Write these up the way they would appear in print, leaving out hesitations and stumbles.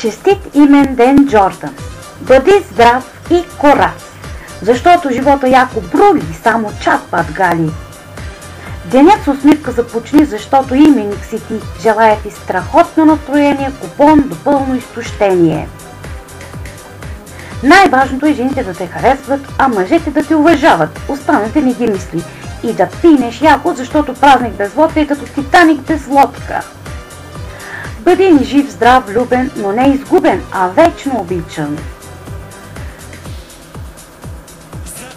Честит имен ден, Джордан! Бъди здрав и корав, защото живота яко брули, само чат-пат гали. Денят с усмивка започни, защото именик си ти. Желая ти страхотно настроение, купон до пълно изтощение. Най-важното е жените да те харесват, а мъжете да те уважават. Останете не ги мисли. И да пинеш яко, защото празник без водка е като Титаник без лодка. Бъди ни жив, здрав, влюбен, но не изгубен, а вечно обичан.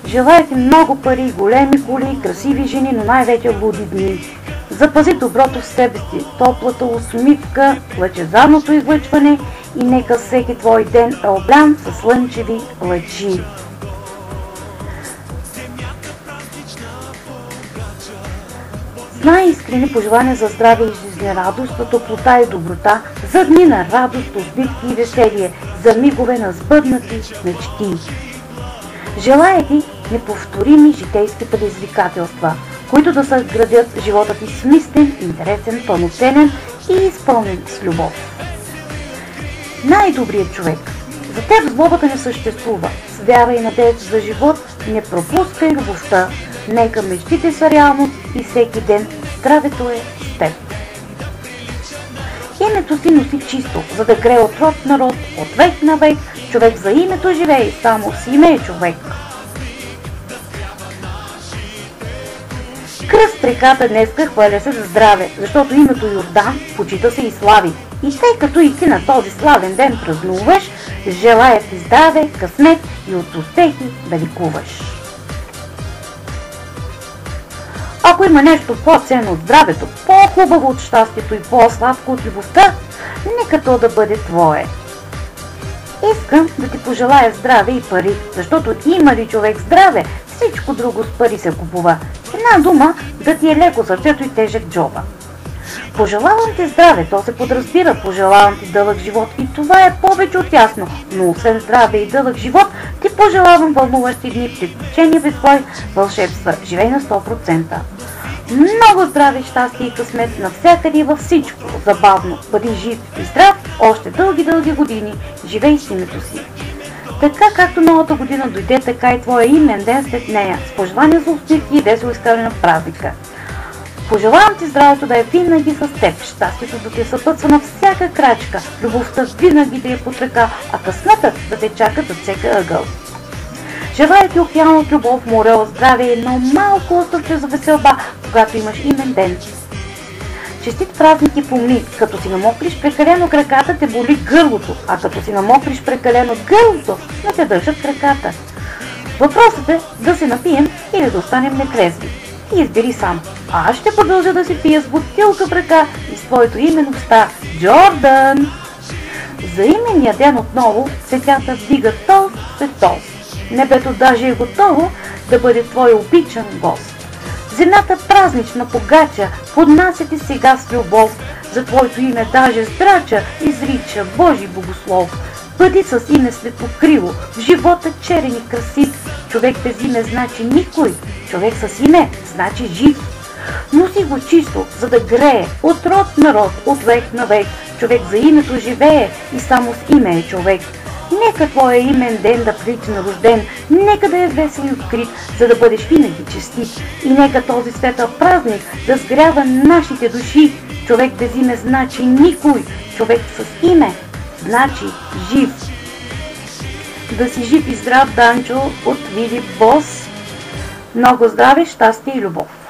Желая ти много пари, големи коли, красиви жени, но най-вече луди дни. Запази доброто в себе си, топлата усмивка, лъчезарното излъчване и нека всеки твой ден е облян със слънчеви лъчи. С най-искрени пожелания за здраве и жизнерадост, топлота и доброта, за дни на радост, усмивки и веселие, за мигове на сбъднати мечти. Желая ти неповторими житейски предизвикателства, които да съградят живота ти смислен, интересен, пълноценен и изпълнен с любов. Най-добрият човек. За теб злобата не съществува. С вяра и надежда за живот не пропускай любовта. Нека мечтите са реалност и всеки ден здравето е с теб. Името си носи чисто, за да грее от род на род, от век на век. Човек за името живее, само с име е човек. Кръст реката днеска хвърля се за здраве, защото името Йордан почита се и слави. И тъй като и ти на този славен ден празнуваш, желая ти здраве, късмет и от успехи да ликуваш. Ако има нещо по-ценно от здравето, по-хубаво от щастието и по-сладко от любовта, нека то да бъде твое. Искам да ти пожелая здраве и пари, защото има ли човек здраве, всичко друго с пари се купува. Една дума, да ти е леко сърцето и тежък джоба. Пожелавам ти здраве, то се подразбира, пожелавам ти дълъг живот и това е повече от ясно, но освен здраве и дълъг живот, ти пожелавам вълнуващи дни, приключения, безбой, вълшебства, живей на 100%. Много здраве, щастие и късмет навсякъде и във всичко. Забавно, бъди жив и здрав, още дълги години, живей с името си. Така както новата година дойде, така и твоя имен ден след нея, с пожелания за усмивки и весело изкарване на празника. Пожелавам ти здравето да е винаги с теб, щастието да те съпътства на всяка крачка, любовта винаги да е под ръка, а късметът да те чака зад всеки ъгъл. Желая ти океан от любов, море от здраве и едно малко островче за веселба, когато имаш имен ден. Честит празник и помни, като си намокриш прекалено краката, те боли гърлото, а като си намокриш прекалено гърлото, не те държат краката. Въпросът е да се напием или да останем нетрезви. И избери сам. А аз ще продължа да си пия с бутилка в ръка и с твоето име в уста. Джордан! За именния ден отново светята вдигат толст след толст. Небето даже е готово да бъде твой обичан гост. Земята празнична погача поднася ти сега с любов. За твоето име даже здрача изрича Божи богослов. Бъди с име светлокрило, в живота черен и красив. Човек без име значи никой, човек с име значи жив. Носи го чисто, за да грее от род на род, от век на век. Човек за името живее и само с име е човек. Нека твоя имен ден да прилича на рожден, нека да е весел и открит, за да бъдеш винаги честит. И нека този светъл празник да сгрява нашите души. Човек без име значи никой, човек с име значи жив. Да си жив и здрав, Данчо, от Вили Бос. Много здраве, щастие и любов!